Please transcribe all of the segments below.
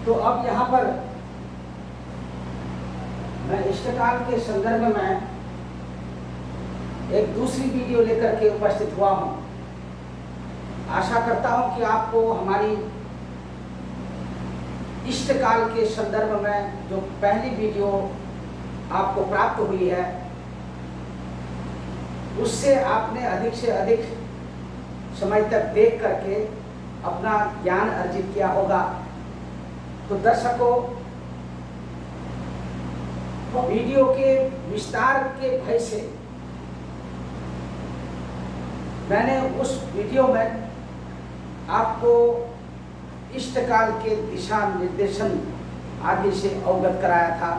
तो अब यहाँ पर मैं इष्टकाल के संदर्भ में एक दूसरी वीडियो लेकर के उपस्थित हुआ हूँ। आशा करता हूँ कि आपको हमारी इष्टकाल के संदर्भ में जो पहली वीडियो आपको प्राप्त हुई है उससे आपने अधिक से अधिक समय तक देख करके अपना ज्ञान अर्जित किया होगा। तो दर्शकों, वीडियो के विस्तार के भय से मैंने उस वीडियो में आपको इष्टकाल के दिशा निर्देशन आदि से अवगत कराया था।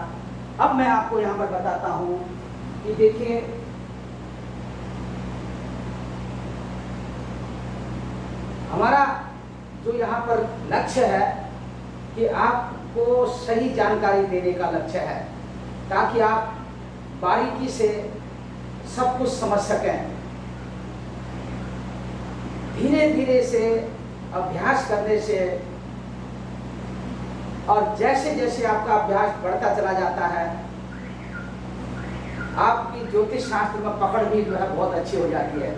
अब मैं आपको यहाँ पर बताता हूँ कि देखिए, हमारा जो यहाँ पर लक्ष्य है कि आपको सही जानकारी देने का लक्ष्य है, ताकि आप बारीकी से सब कुछ समझ सकें। धीरे धीरे से अभ्यास करने से और जैसे जैसे आपका अभ्यास बढ़ता चला जाता है, आपकी ज्योतिष शास्त्र में पकड़ भी जो है बहुत अच्छी हो जाती है।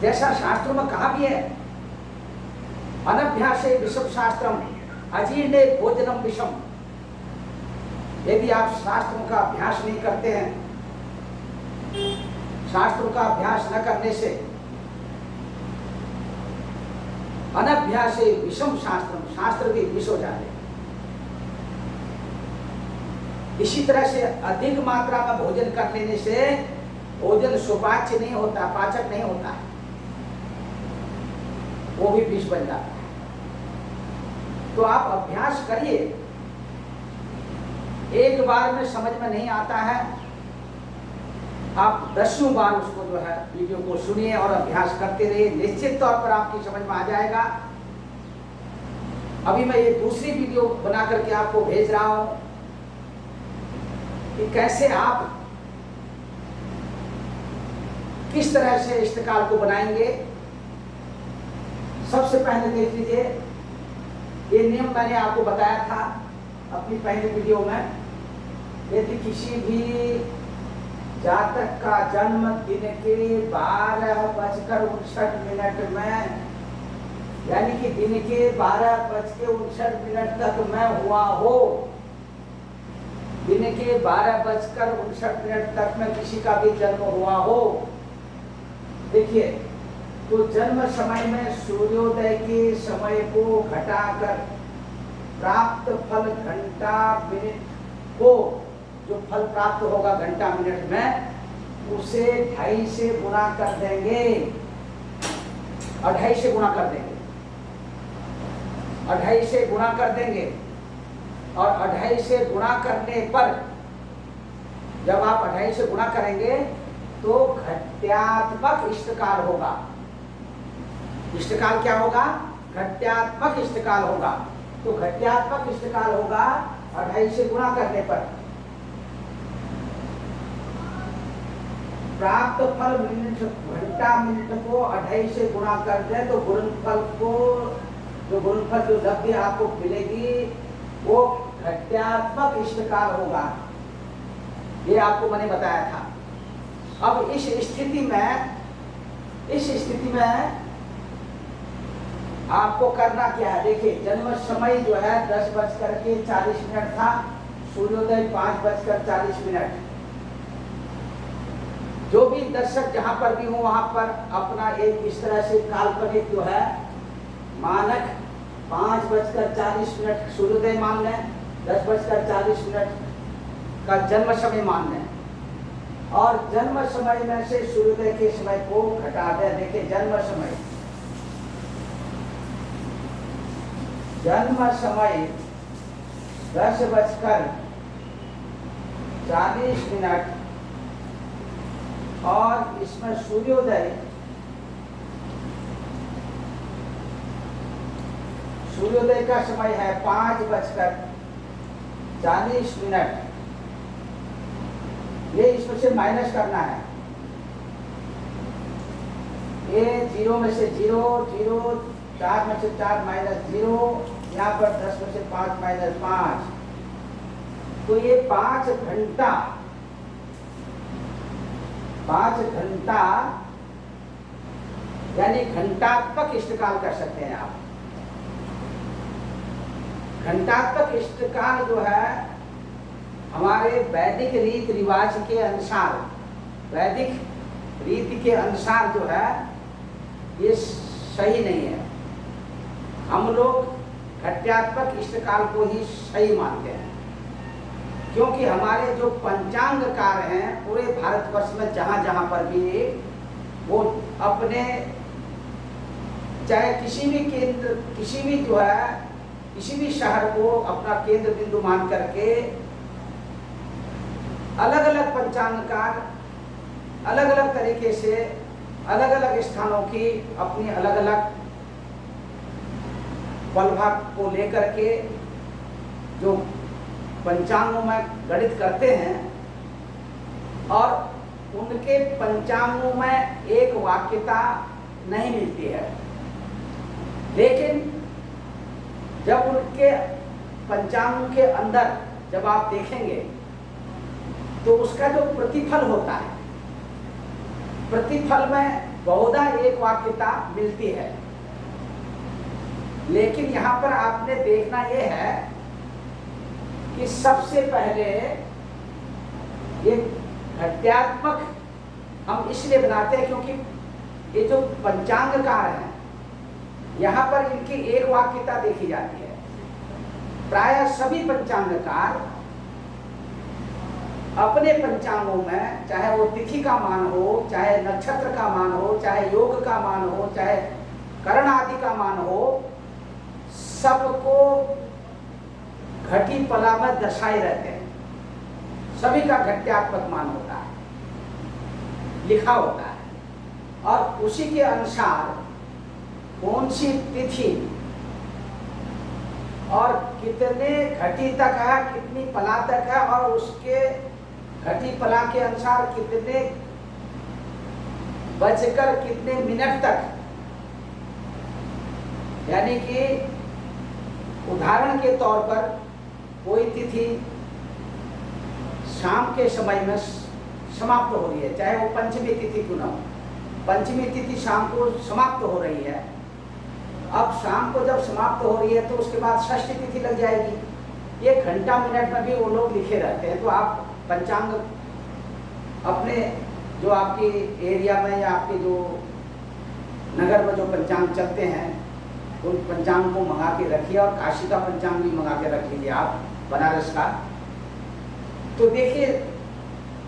जैसा शास्त्रों में कहा भी है, अनभ्यासे विषम शास्त्रम अजीर्णे भोजनम विषम। यदि आप शास्त्रों का अभ्यास नहीं करते हैं, शास्त्रों का अभ्यास न करने से अनभ्यासे विषम शास्त्रम, शास्त्र भी विष हो जाते। इसी तरह से अधिक मात्रा में भोजन कर लेने से भोजन सुपाच्य नहीं होता, पाचक नहीं होता है, वो भी विष बन जाता है। तो आप अभ्यास करिए। एक बार में समझ में नहीं आता है, आप 10वीं बार उसको जो है वीडियो को सुनिए और अभ्यास करते रहिए। निश्चित तौर पर आपकी समझ में आ जाएगा। अभी मैं ये दूसरी वीडियो बना करके आपको भेज रहा हूं कि कैसे आप किस तरह से इष्टकाल को बनाएंगे। सबसे पहले देख लीजिए, ये नियम मैंने आपको बताया था अपनी पहली वीडियो में। यदि किसी भी जातक का जन्म दिन के 12:59 में, यानी कि दिन के 12:59 तक में हुआ हो, दिन के 12:59 तक में किसी का भी जन्म हुआ हो, देखिए, तो जन्म समय में सूर्योदय के समय को घटाकर प्राप्त फल घंटा मिनट को, जो फल प्राप्त होगा घंटा मिनट में, उसे 2.5 से गुणा कर देंगे। 2.5 से गुणा कर देंगे, 2.5 से गुणा कर देंगे। और 2.5 से गुणा करने पर, जब आप 2.5 से गुणा करेंगे तो घट्यात्मक इष्टकाल होगा। इष्टकाल क्या होगा? घट्यात्मक इष्टकाल होगा। तो घट्यात्मक इष्टकाल होगा 2.5 से गुणा करने पर। प्राप्त फल मिनट, घंटा मिनट को 2.5 से गुणा कर दे तो गुणनफल को, जो गुणनफल जो लब्धि आपको मिलेगी वो घट्यात्मक इष्टकाल होगा। ये आपको मैंने बताया था। अब इस स्थिति में आपको करना क्या है? देखिए, जन्म समय जो है 10:40 था, सूर्योदय 5:40। जो भी दर्शक जहां पर भी हो वहां पर अपना एक इस तरह से काल्पनिक जो है मानक 5:40 सूर्योदय मान लें, 10:40 का जन्म समय मान लें, और जन्म समय में से सूर्योदय के समय को घटा दें। देखिए, जन्म समय 10:40 और इसमें सूर्योदय का समय है 5:40। ये इसमें से माइनस करना है। ये 0 में से 0, 0, 4 में से 4 -0, यहाँ पर 10 में से 5 माइनस 5, तो ये 5 घंटा, 5 घंटा यानी घंटात्मक इष्टकाल कर सकते हैं आप। घंटात्मक इष्टकाल जो है हमारे वैदिक रीति रिवाज के अनुसार, वैदिक रीति के अनुसार जो है ये सही नहीं है। हम लोग घट्यात्मक इष्टकाल को ही सही मानते हैं, क्योंकि हमारे जो पंचांग कार्य हैं पूरे भारतवर्ष में जहाँ जहाँ पर भी वो अपने चाहे किसी भी केंद्र, किसी भी जो है किसी भी शहर को अपना केंद्र बिंदु मान करके अलग अलग पंचांग कार्य अलग अलग तरीके से अलग अलग स्थानों की अपनी अलग अलग पल भाग को लेकर के जो पंचांगों में गणित करते हैं, और उनके पंचांगों में एक वाक्यता नहीं मिलती है। लेकिन जब उनके पंचांगों के अंदर जब आप देखेंगे तो उसका जो प्रतिफल होता है, प्रतिफल में बहुधा एक वाक्यता मिलती है। लेकिन यहाँ पर आपने देखना यह है कि सबसे पहले ये घट्यात्मक हम इसलिए बनाते हैं क्योंकि ये जो पंचांग कार है यहाँ पर इनकी एक वाक्यता देखी जाती है। प्रायः सभी पंचांगकार अपने पंचांगों में, चाहे वो तिथि का मान हो, चाहे नक्षत्र का मान हो, चाहे योग का मान हो, चाहे करण आदि का मान हो, सबको घटी पला में दर्शाए रहते हैं। सभी का घट्यात्मक मान होता है, लिखा होता है, और उसी के अनुसार कौन सी तिथि और कितने घटी तक है, कितनी पला तक है, और उसके घटी पला के अनुसार कितने बजकर कितने मिनट तक, यानी कि उदाहरण के तौर पर कोई तिथि शाम के समय में समाप्त हो रही है, चाहे वो पंचमी तिथि क्यों ना हो, पंचमी तिथि शाम को समाप्त हो रही है। अब शाम को जब समाप्त हो रही है तो उसके बाद षष्ठी तिथि लग जाएगी। ये घंटा मिनट में भी वो लोग लिखे रहते हैं। तो आप पंचांग अपने जो आपकी एरिया में या आपके जो नगर में जो पंचांग चलते हैं उन पंचांग को मंगा के रखिए, और काशी का पंचांग भी मंगा के रख लीजिए आप, बनारस का। तो देखिए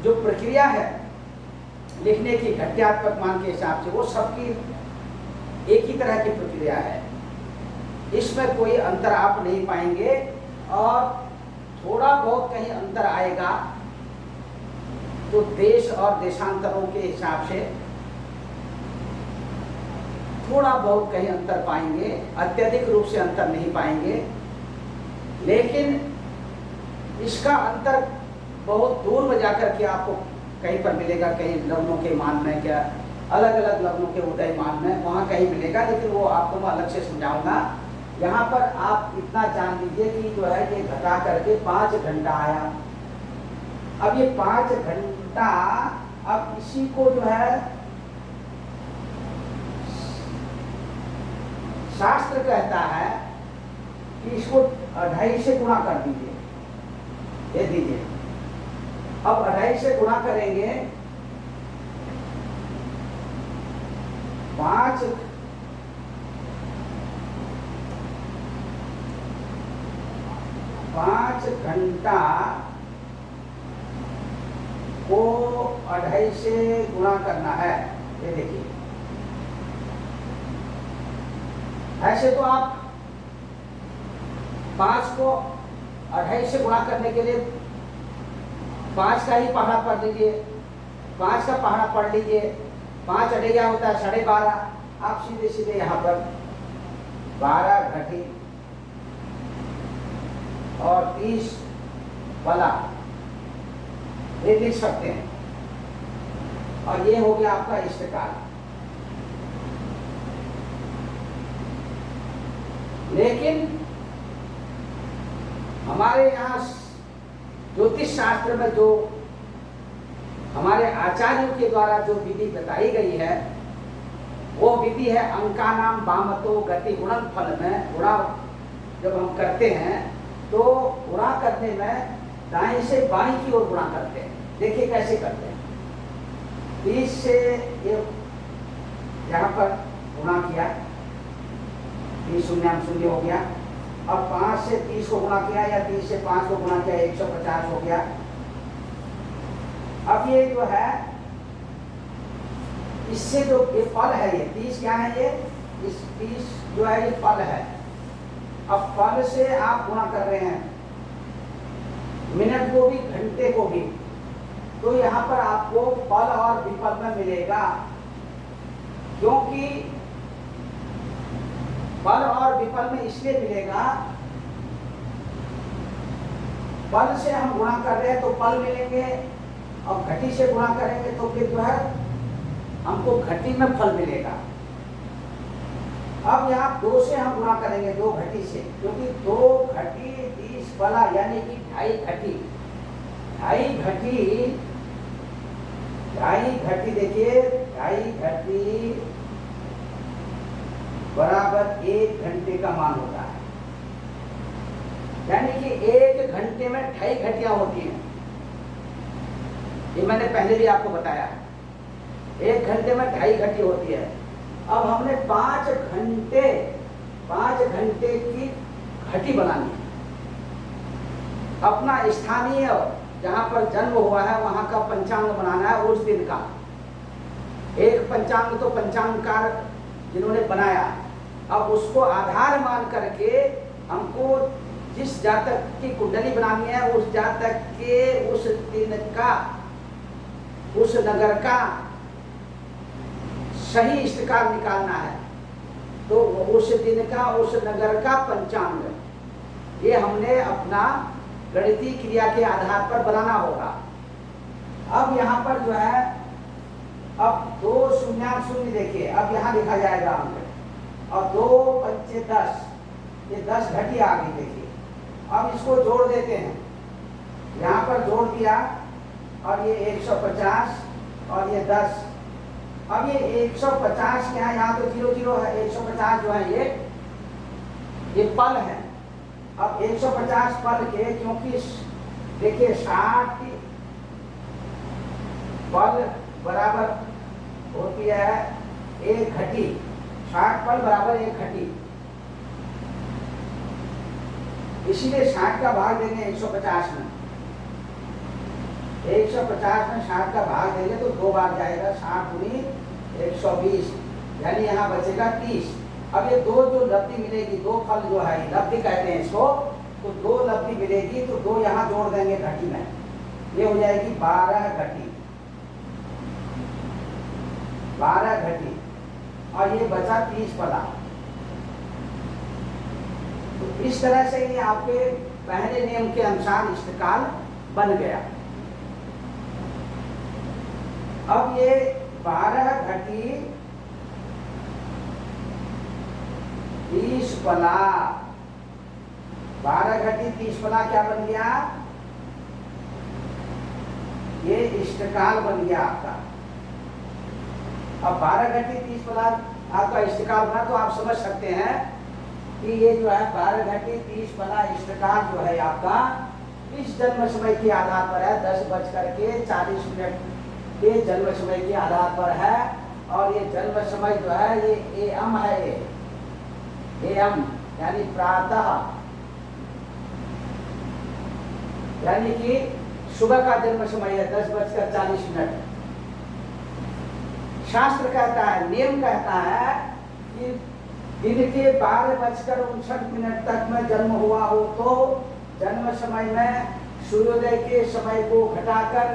जो प्रक्रिया है लिखने की घट्यात्मक मान के हिसाब से वो सबकी एक ही तरह की प्रक्रिया है, इसमें कोई अंतर आप नहीं पाएंगे। और थोड़ा बहुत कहीं अंतर आएगा तो देश और देशांतरों के हिसाब से थोड़ा बहुत कहीं अंतर पाएंगे, अत्यधिक रूप से अंतर नहीं पाएंगे। लेकिन इसका अंतर बहुत दूर में जाकर के आपको कहीं पर मिलेगा, कहीं लग्नों के मान में, क्या अलग अलग लग्नों के उदय मान में वहाँ कहीं मिलेगा, लेकिन वो आपको मैं अलग से समझाऊंगा। यहाँ पर आप इतना जान लीजिए कि जो है ये घटा करके 5 घंटा आया। अब ये 5 घंटा, अब इसी को जो है शास्त्र कहता है कि इसको 2.5 से गुणा कर दीजिए, दे दीजिए। अब 2.5 से गुणा करेंगे 5 घंटा को 2.5 से गुणा करना है। ये देखिए, ऐसे तो आप 5 को 2.5 से गुणा करने के लिए 5 का ही पहाड़ा पढ़ लीजिए, 5 का पहाड़ा पढ़ लीजिए। 5 अढ़ैया होता है 12.5। आप सीधे सीधे यहाँ पर 12 घटी और 30 पला ये लिख सकते हैं, और ये हो गया आपका इष्टकाल। लेकिन हमारे यहाँ ज्योतिष शास्त्र में जो हमारे आचार्यों के द्वारा जो विधि बताई गई है, वो विधि है अंकानाम वामतो गति गुणनफल में। गुणा जब हम करते हैं तो गुणा करने में दाएं से बाएं की ओर गुणा करते हैं। देखिए कैसे करते हैं। 30 से ये यहाँ पर गुणा किया, 30 शून्य शून्य हो गया। अब 5 से 30 को गुणा किया या 30 से 5 को गुणा किया, 150 हो गया। अब ये जो है, इससे जो ये फल है, ये 30 क्या है, ये इस 30 जो है ये फल है। अब फल से आप गुणा कर रहे हैं मिनट को भी घंटे को भी, तो यहाँ पर आपको फल और विफल में मिलेगा। क्योंकि फल और विफल में इसलिए मिलेगा, फल से हम गुणा कर रहे हैं तो फल मिलेंगे, और घटी से गुणा करेंगे तो फिर जो है हमको घटी में फल मिलेगा। अब यहाँ 2 से हम गुणा करेंगे, 2 घटी से, क्योंकि 2 घटी 30 फला यानी कि 2.5 घटी। 2.5 घटी देखिए, 2.5 घटी बराबर 1 घंटे का मान होता है। यानी कि 1 घंटे में 2.5 घटियां होती हैं। ये मैंने पहले भी आपको बताया, 1 घंटे में 2.5 घटी होती है। अब हमने 5 घंटे की घटी बनानी है। अपना स्थानीय जहां पर जन्म हुआ है वहां का पंचांग बनाना है उस दिन का। एक पंचांग तो पंचांगकार जिन्होंने बनाया, अब उसको आधार मान करके हमको जिस जातक की कुंडली बनानी है, उस जातक के उस दिन का, उस नगर का सही इष्टकाल निकालना है। तो उस दिन का, उस नगर का पंचांग ये हमने अपना गणितीय क्रिया के आधार पर बनाना होगा। अब यहाँ पर जो है, अब 2 शून्य शून्य देखिए, अब यहाँ लिखा जाएगा हमने, और 2 पंचे 10, ये 10 घटी आ गई देखिए। अब इसको जोड़ देते हैं, यहाँ पर जोड़ दिया, और ये 150 और ये 10। अब ये 150 क्या है, यहाँ तो 0 0 है, 150 जो है ये पल है। अब 150 पल के, क्योंकि देखिए 60 पल बराबर होती है 1 घटी, 60 पल बराबर 1 घटी, इसीलिए 60 का भाग देंगे 150 में। 150 में 60 का भाग देंगे तो 2 बार जाएगा, 60 गुनी 120, यानी यहाँ बचेगा 30। अब ये 2 जो लब्धि मिलेगी, 2 फल जो है लब्धि कहते हैं इसको, तो 2 लब्धि मिलेगी तो 2 यहाँ जोड़ देंगे घटी में, ये हो जाएगी 12 घटी, 12 घटी, और ये बचा 30 फला। तो इस तरह से ये आपके पहले नियम के अनुसार इष्टकाल बन गया। अब ये 12 घटी 30 फला, 12 घटी 30 फला क्या बन गया, ये इष्टकाल बन गया आपका। अब 12 घटी 30 फला आपका इष्टकाल बना, तो आप समझ सकते हैं कि ये जो है 12 घटी 30 फला इष्टकाल जो है आपका इस जन्म समय के आधार पर है, 10:40 के जन्म समय के आधार पर है। और ये जन्म समय जो है ये एएम है, ये एएम यानी प्रातः, यानी कि सुबह का जन्म समय है 10:40। शास्त्र कहता है, नियम कहता है कि दिन के 12:59 तक में जन्म हुआ हो तो जन्म समय में सूर्योदय के समय को घटाकर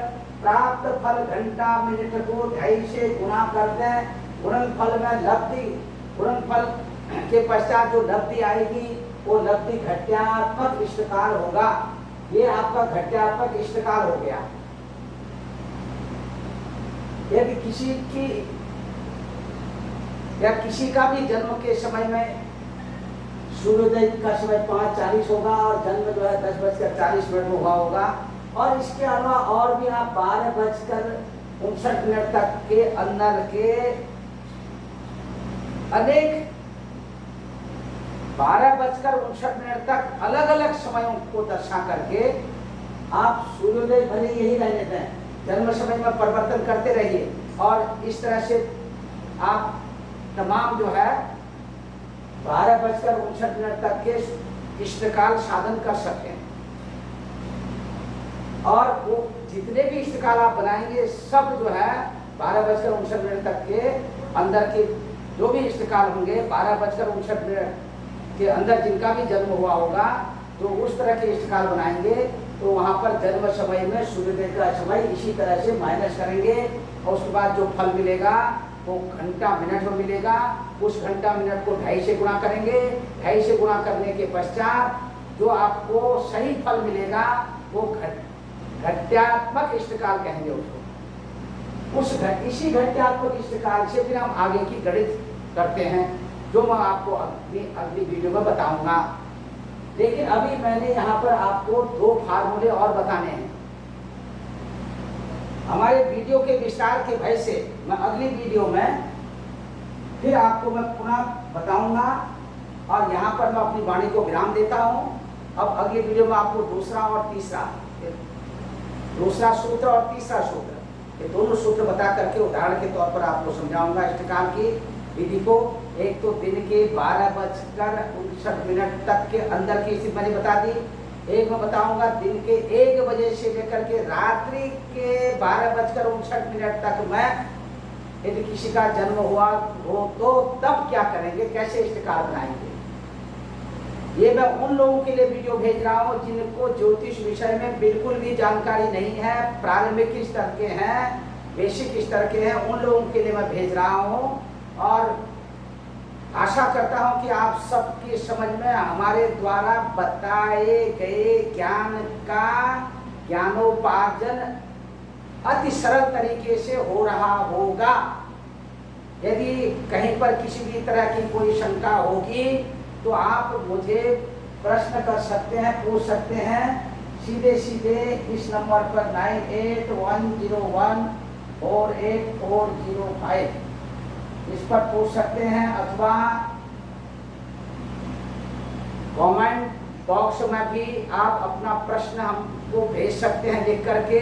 प्राप्त फल घंटा मिनट को 2.5 से गुणा कर दें। गुणनफल में लब्धि, गुणनफल के पश्चात जो लब्धि आएगी वो लब्धि घट्यात्मक इष्टकाल होगा। ये आपका घट्यात्मक इष्टकाल हो गया। यदि किसी की या किसी का भी जन्म के समय में सूर्योदय का समय 5:40 होगा और जन्म जो है 10:40 में हुआ होगा। और इसके अलावा और भी आप 12:59 तक के अंदर के अनेक 12:59 तक अलग अलग समयों को दर्शा करके आप सूर्योदय भले यही रहने दें, जन्म समय में परिवर्तन करते रहिए और इस तरह से आप तमाम जो है 12:59 तक के इष्टकाल साधन कर सकते हैं। और वो जितने भी इष्टकाल आप बनाएंगे सब जो है 12:59 तक के अंदर के जो भी इष्टकाल होंगे 12:59 के अंदर जिनका भी जन्म हुआ होगा तो उस तरह के इष्टकाल बनाएंगे तो वहाँ पर जन्म समय में सूर्योदय का समय इसी तरह से माइनस करेंगे और उसके बाद जो फल मिलेगा वो घंटा मिनट में मिलेगा। उस घंटा मिनट को 2.5 से गुणा करेंगे, 2.5 से गुणा करने के पश्चात जो आपको सही फल मिलेगा वो घट्यात्मक इष्टकाल कहेंगे उसको। इसी घट्यात्मक इष्टकाल से फिर हम आगे की गणित करते हैं जो मैं आपको अगली वीडियो में बताऊंगा। लेकिन अभी मैंने यहाँ पर आपको 2 फार्मूले और बताने हैं। हमारे वीडियो के विस्तार के भय से मैं अगली वीडियो में फिर आपको मैं पुनः बताऊंगा और यहाँ पर मैं अपनी वाणी को विराम देता हूँ। अब अगली वीडियो में आपको दूसरा सूत्र और तीसरा सूत्र ये दोनों सूत्र बता करके उदाहरण के तौर पर आपको समझाऊंगा इष्टकाल की विधि को। एक तो दिन के 12:59 तक के अंदर की स्थिति मैंने बता दी। एक मैं बताऊंगा दिन के 1 बजे से लेकर के रात्रि के 12:59 तक में यदि किसी का जन्म हुआ हो तो तब क्या करेंगे, कैसे इष्टकाल बनाएंगे। ये मैं उन लोगों के लिए वीडियो भेज रहा हूँ जिनको ज्योतिष विषय में बिल्कुल भी जानकारी नहीं है, प्रारंभिक स्तर के हैं, बेसिक स्तर के हैं, उन लोगों के लिए मैं भेज रहा हूँ। और आशा करता हूं कि आप सबकी समझ में हमारे द्वारा बताए गए ज्ञान का ज्ञानोपार्जन अति सरल तरीके से हो रहा होगा। यदि कहीं पर किसी भी तरह की कोई शंका होगी तो आप मुझे प्रश्न कर सकते हैं, पूछ सकते हैं सीधे सीधे इस नंबर पर 9810148405 इस पर पूछ सकते हैं अथवा कमेंट बॉक्स में भी आप अपना प्रश्न हमको भेज सकते हैं लिख करके।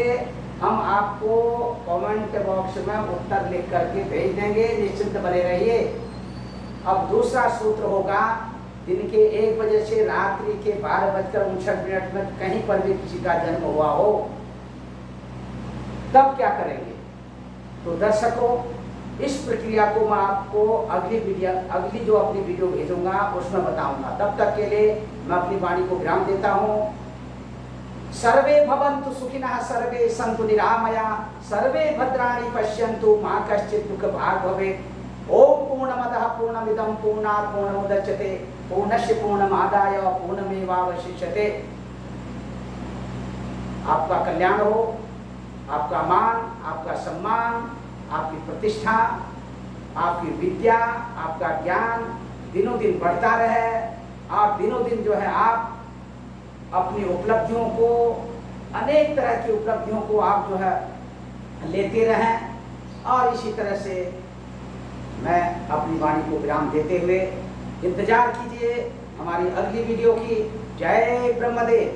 हम आपको कमेंट बॉक्स में उत्तर लिख करके भेज देंगे, निश्चिंत बने रहिए। अब दूसरा सूत्र होगा दिन के 1 बजे से रात्रि के 12:59 में कहीं पर भी किसी का जन्म हुआ हो तब क्या करेंगे। तो दर्शकों इस प्रक्रिया को मैं आपको अगली जो अपनी वीडियो भेजूंगा उसमें बताऊंगा। तब तक के लिए मैं अपनी वाणी को विराम देता हूँ। सर्वे भवन्तु सुखिनः, सर्वे सन्तु निरामया, सर्वे भद्राणि पश्यन्तु मा कश्चित् दुःखभाग् भवेत्। ओम पूर्णमदः पूर्णमिदं पूर्णात् पूर्णमुदच्यते पूर्णस्य पूर्णमादाय पूर्णमेवावशिष्यते। आपका कल्याण हो, आपका मान, आपका सम्मान, आपकी प्रतिष्ठा, आपकी विद्या, आपका ज्ञान दिनों दिन बढ़ता रहे और दिनों दिन जो है आप अपनी उपलब्धियों को, अनेक तरह की उपलब्धियों को आप जो है लेते रहें। और इसी तरह से मैं अपनी वाणी को विराम देते हुए इंतजार कीजिए हमारी अगली वीडियो की। जय ब्रह्मदेव।